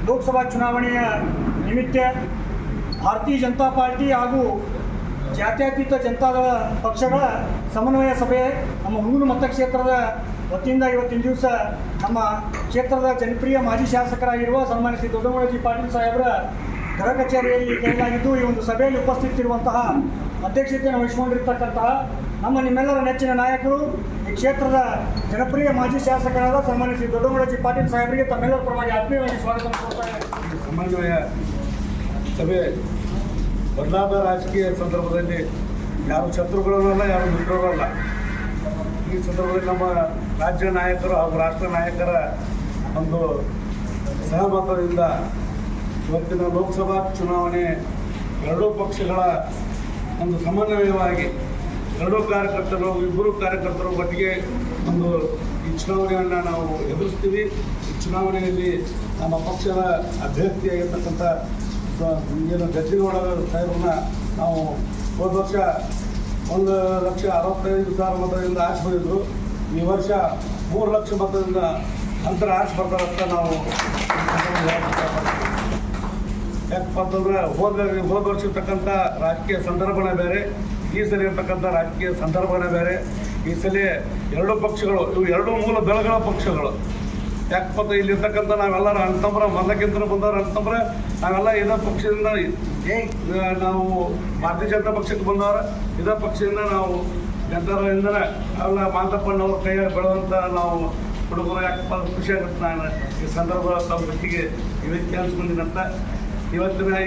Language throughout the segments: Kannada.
ಲೋಕಸಭಾ ಚುನಾವಣೆಯ ನಿಮಿತ್ತ ಭಾರತೀಯ ಜನತಾ ಪಾರ್ಟಿ ಹಾಗೂ ಜಾತ್ಯತೀತ ಜನತಾದಳ ಪಕ್ಷಗಳ ಸಮನ್ವಯ ಸಭೆ ನಮ್ಮ ಹುಣಸೂರು ಮತಕ್ಷೇತ್ರದ ವತಿಯಿಂದ ಇವತ್ತಿನ ದಿವಸ ನಮ್ಮ ಕ್ಷೇತ್ರದ ಜನಪ್ರಿಯ ಮಾಜಿ ಶಾಸಕರಾಗಿರುವ ಸನ್ಮಾನ್ಯ ಶ್ರೀ ದೊಡ್ಡಮಳಜಿ ಪಾಟೀಲ್ ಸಾಹೇಬರ ಗೃಹ ಕಚೇರಿಯಲ್ಲಿ ಕರೆಯಲಾಗಿದ್ದು, ಈ ಒಂದು ಸಭೆಯಲ್ಲಿ ಉಪಸ್ಥಿತರಿರುವಂತಹ ಅಧ್ಯಕ್ಷತೆಯನ್ನು ವಹಿಸಿಕೊಂಡಿರ್ತಕ್ಕಂತಹ ನಮ್ಮ ನಿಮ್ಮೆಲ್ಲರ ನೆಚ್ಚಿನ ನಾಯಕರು, ಈ ಕ್ಷೇತ್ರದ ಜನಪ್ರಿಯ ಮಾಜಿ ಶಾಸಕರಾದ ಸನ್ಮಾನ್ಯ ಶ್ರೀ ದೊಡ್ಡಮಳಜಿ ಪಾಟೀಲ್ ಸಾಹೇಬರಿಗೆ ತಮ್ಮೆಲ್ಲರ ಪರವಾಗಿ ಆತ್ಮೀಯವಾಗಿ ಸ್ವಾಗತ ಕೊಡ್ತಾರೆ. ಸಮನ್ವಯ ಸಭೆ ಬದಲಾದ ರಾಜಕೀಯ ಸಂದರ್ಭದಲ್ಲಿ ಯಾರು ಶತ್ರುಗಳಲ್ಲ, ಯಾರು ಮಿತ್ರರಲ್ಲ. ಈ ಸಂದರ್ಭದಲ್ಲಿ ನಮ್ಮ ರಾಜ್ಯ ನಾಯಕರು ಹಾಗೂ ರಾಷ್ಟ್ರ ನಾಯಕರ ಒಂದು ಸಹಮತದಿಂದ ಇವತ್ತಿನ ಲೋಕಸಭಾ ಚುನಾವಣೆ ಎರಡೂ ಪಕ್ಷಗಳ ಒಂದು ಸಮನ್ವಯವಾಗಿ ಇಬ್ಬರು ಕಾರ್ಯಕರ್ತರು ಒಟ್ಟಿಗೆ ಒಂದು ಈ ಚುನಾವಣೆಯನ್ನು ನಾವು ಎದುರಿಸ್ತೀವಿ. ಈ ಚುನಾವಣೆಯಲ್ಲಿ ನಮ್ಮ ಪಕ್ಷದ ಅಭ್ಯರ್ಥಿಯಾಗಿರ್ತಕ್ಕಂಥ ಏನು ಗದ್ದಿಗೌಡ ಸಾಹೇಬ್ರನ್ನ ನಾವು ಹೋದ ವರ್ಷ 1,65,000 ಮತದಿಂದ ಆಚೆ ಬಂದಿದ್ರು. ಈ ವರ್ಷ 3 ಲಕ್ಷ ಮತದಿಂದ ಅಂತರ ಆಚೆ ಬರ್ತಾರಂತ ನಾವು ಯಾಕಂತಂದ್ರೆ ಹೋದ ವರ್ಷ ಇರ್ತಕ್ಕಂಥ ರಾಜಕೀಯ ಸಂದರ್ಭನೇ ಬೇರೆ, ಈ ಸಲ ಇರ್ತಕ್ಕಂಥ ರಾಜಕೀಯ ಸಂದರ್ಭನೇ ಬೇರೆ. ಈ ಸಲ ಎರಡೂ ಪಕ್ಷಗಳು ಇವು ಎರಡೂ ಮೂಲ ದಳಗಳ ಪಕ್ಷಗಳು. ಯಾಕಂತ ಇಲ್ಲಿರ್ತಕ್ಕಂಥ ನಾವೆಲ್ಲರೂ ಅಣ್ತಂಬ್ರ ಮೊದಲಕ್ಕಿಂತ ಬಂದವರು ಅಣ್ತಂಬ್ರೆ ನಾವೆಲ್ಲ ಇದೇ ಪಕ್ಷದಿಂದ ನಾವು ಭಾರತೀಯ ಜನತಾ ಪಕ್ಷಕ್ಕೆ ಬಂದವರು, ಇದೇ ಪಕ್ಷದಿಂದ ನಾವು ಜನತಾದಳದಿಂದನೇ ಅವೆಲ್ಲ ಮಾತಪ್ಪಣ್ಣವ್ರ ಕೈಯಾಗಿ ಬೆಳೆದಂಥ ನಾವು ಹುಡುಗರು. ಯಾಕಪ್ಪ ಖುಷಿ ಆಗುತ್ತೆ. ನಾನು ಈ ಸಂದರ್ಭ ತಮ್ಮ ಜೊತೆಗೆ ಇವತ್ತು ಅನ್ಸ್ಕೊಂಡಿನಂತ ಇವತ್ತಿನ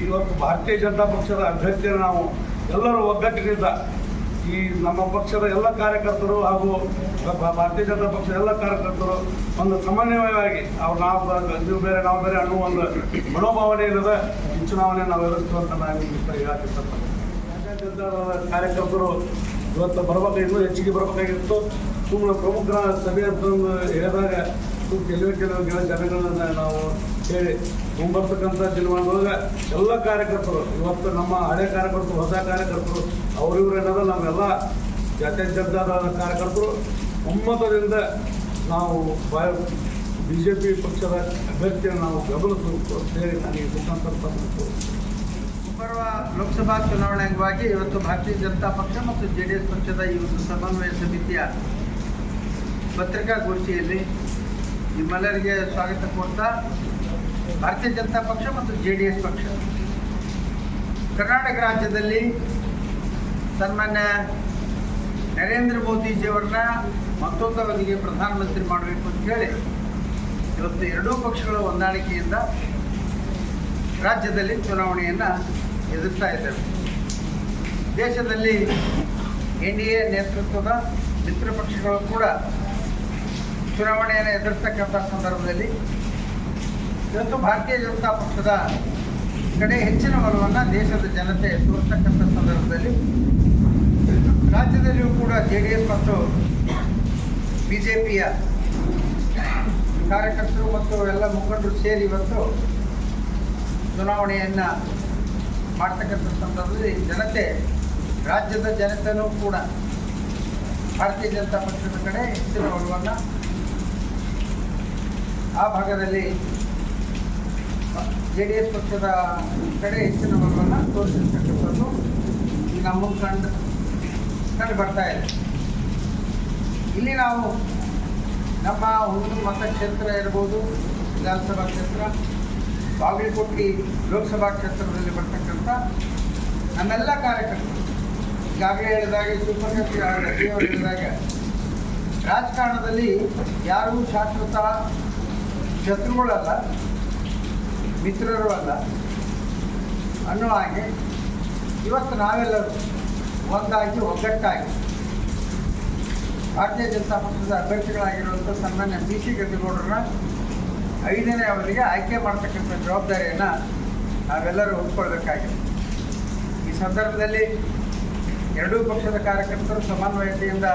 ಇವತ್ತು ಭಾರತೀಯ ಜನತಾ ಪಕ್ಷದ ಅಭ್ಯರ್ಥಿಯನ್ನು ನಾವು ಎಲ್ಲರೂ ಒಗ್ಗಟ್ಟಿನಿಂದ ಈ ನಮ್ಮ ಪಕ್ಷದ ಎಲ್ಲ ಕಾರ್ಯಕರ್ತರು ಹಾಗೂ ಭಾರತೀಯ ಜನತಾ ಪಕ್ಷದ ಎಲ್ಲ ಕಾರ್ಯಕರ್ತರು ಒಂದು ಸಮನ್ವಯವಾಗಿ ನೀವು ಬೇರೆ ನಾವು ಬೇರೆ ಅನ್ನೋ ಒಂದು ಮನೋಭಾವನೆ ಇಲ್ಲದ ಈ ಚುನಾವಣೆ ನಾವು ಎದುರಿಸುವಂತ ನಾನು ಹೇಳಕ್ಕಿಷ್ಟಪಡ್ತೀನಿ. ಭಾರತೀಯ ಜನತಾ ಕಾರ್ಯಕರ್ತರು ಇವತ್ತು ಇನ್ನೂ ಹೆಚ್ಚಿಗೆ ಬರಬೇಕಾಗಿತ್ತು. ಸುಮ್ಮನೆ ಪ್ರಮುಖ ಸಭೆ ಅಂತಂದು ಹೇಳಿದಾಗ ಕೆಲವು ಜನಗಳನ್ನ ನಾವು ಹೇಳಿ ಮುಂಬರ್ತಕ್ಕಂಥ ದಿನಮಾನದೊಳಗೆ ಎಲ್ಲ ಕಾರ್ಯಕರ್ತರು ಇವತ್ತು ನಮ್ಮ ಹಳೆ ಕಾರ್ಯಕರ್ತರು, ಹೊಸ ಕಾರ್ಯಕರ್ತರು ಅವರಿವರು ಏನದ ನಮ್ಮೆಲ್ಲ ಜಾತ್ಯತೀತ ಜನತಾದಳದ ಕಾರ್ಯಕರ್ತರು ಒಮ್ಮತದಿಂದ ನಾವು BJP ಪಕ್ಷದ ಅಭ್ಯರ್ಥಿಯನ್ನು ನಾವು ಬೆಂಬಲಿಸಬೇಕು ಅಂತೇಳಿ ನನಗೆ ಮುಖಾಂತರ ಮುಂಬರುವ ಲೋಕಸಭಾ ಚುನಾವಣೆ ಅಂಗವಾಗಿ ಇವತ್ತು ಭಾರತೀಯ ಜನತಾ ಪಕ್ಷ ಮತ್ತು JDS ಪಕ್ಷದ ಈ ಒಂದು ಸಮನ್ವಯ ಸಮಿತಿಯ ಪತ್ರಿಕಾಗೋಷ್ಠಿಯಲ್ಲಿ ನಿಮ್ಮೆಲ್ಲರಿಗೆ ಸ್ವಾಗತ ಕೊಡ್ತಾ, ಭಾರತೀಯ ಜನತಾ ಪಕ್ಷ ಮತ್ತು JDS ಪಕ್ಷ ಕರ್ನಾಟಕ ರಾಜ್ಯದಲ್ಲಿ ಸನ್ಮಾನ್ಯ ನರೇಂದ್ರ ಮೋದಿಜಿಯವರನ್ನ ಮತ್ತೊಂದು ಅವಧಿಗೆ ಪ್ರಧಾನಮಂತ್ರಿ ಮಾಡಬೇಕು ಅಂತ ಹೇಳಿ ಇವತ್ತು ಎರಡೂ ಪಕ್ಷಗಳ ಹೊಂದಾಣಿಕೆಯಿಂದ ರಾಜ್ಯದಲ್ಲಿ ಚುನಾವಣೆಯನ್ನು ಎದುರಿಸ್ತಾ ಇದ್ದೇವೆ. ದೇಶದಲ್ಲಿ NDA ನೇತೃತ್ವದ ಮಿತ್ರ ಪಕ್ಷಗಳು ಕೂಡ ಚುನಾವಣೆಯನ್ನು ಎದುರಿಸ್ತಕ್ಕಂಥ ಸಂದರ್ಭದಲ್ಲಿ ಇವತ್ತು ಭಾರತೀಯ ಜನತಾ ಪಕ್ಷದ ಕಡೆ ಹೆಚ್ಚಿನ ಒಲವನ್ನು ದೇಶದ ಜನತೆ ತೋರಿಸ್ತಕ್ಕಂಥ ಸಂದರ್ಭದಲ್ಲಿ ರಾಜ್ಯದಲ್ಲಿಯೂ ಕೂಡ JDS ಮತ್ತು BJPಯ ಕಾರ್ಯಕರ್ತರು ಮತ್ತು ಎಲ್ಲ ಮುಖಂಡರು ಸೇರಿ ಇವತ್ತು ಚುನಾವಣೆಯನ್ನು ಮಾಡ್ತಕ್ಕಂಥ ಸಂದರ್ಭದಲ್ಲಿ ರಾಜ್ಯದ ಜನತೆಯೂ ಕೂಡ ಭಾರತೀಯ ಜನತಾ ಪಕ್ಷದ ಕಡೆ ಹೆಚ್ಚಿನ ಒಲವನ್ನು, ಆ ಭಾಗದಲ್ಲಿ JDS ಪಕ್ಷದ ಕಡೆ ಹೆಚ್ಚಿನ ಒಲವನ್ನು ತೋರಿಸಿರ್ತಕ್ಕಂಥದ್ದು ನಮ್ಮ ಕಂಡು ಬರ್ತಾ ಇದೆ. ಇಲ್ಲಿ ನಾವು ನಮ್ಮ ಹುಣಸೂರು ಮತಕ್ಷೇತ್ರ ಇರ್ಬೋದು, ವಿಧಾನಸಭಾ ಕ್ಷೇತ್ರ, ಬಾಗಲಕೋಟೆ ಲೋಕಸಭಾ ಕ್ಷೇತ್ರದಲ್ಲಿ ಬರ್ತಕ್ಕಂಥ ನಮ್ಮೆಲ್ಲ ಕಾರ್ಯಕರ್ತರು ಈಗಾಗಲೇ ಹೇಳಿದಾಗ ಸೂಪರ್ ಹೇಳಿದಾಗ ರಾಜಕಾರಣದಲ್ಲಿ ಯಾರೂ ಶಾಶ್ವತ ಶತ್ರುಗಳಲ್ಲ, ಮಿತ್ರರು ಅಲ್ಲ ಅನ್ನೋ ಹಾಗೆ ಇವತ್ತು ನಾವೆಲ್ಲರೂ ಒಂದಾಗಿ ಒಗ್ಗಟ್ಟಾಗಿ ಭಾರತೀಯ ಜನತಾ ಪಕ್ಷದ ಅಭ್ಯರ್ಥಿಗಳಾಗಿರುವಂಥ ಸನ್ಮಾನ್ಯ BC ಗದ್ದಿಗೌಡರನ್ನ 5ನೇ ಅವಧಿಗೆ ಆಯ್ಕೆ ಮಾಡ್ತಕ್ಕಂಥ ಜವಾಬ್ದಾರಿಯನ್ನು ನಾವೆಲ್ಲರೂ ಹೊಂದ್ಕೊಳ್ಬೇಕಾಗಿದೆ. ಈ ಸಂದರ್ಭದಲ್ಲಿ ಎರಡೂ ಪಕ್ಷದ ಕಾರ್ಯಕರ್ತರು ಸಮನ್ವಯತೆಯಿಂದ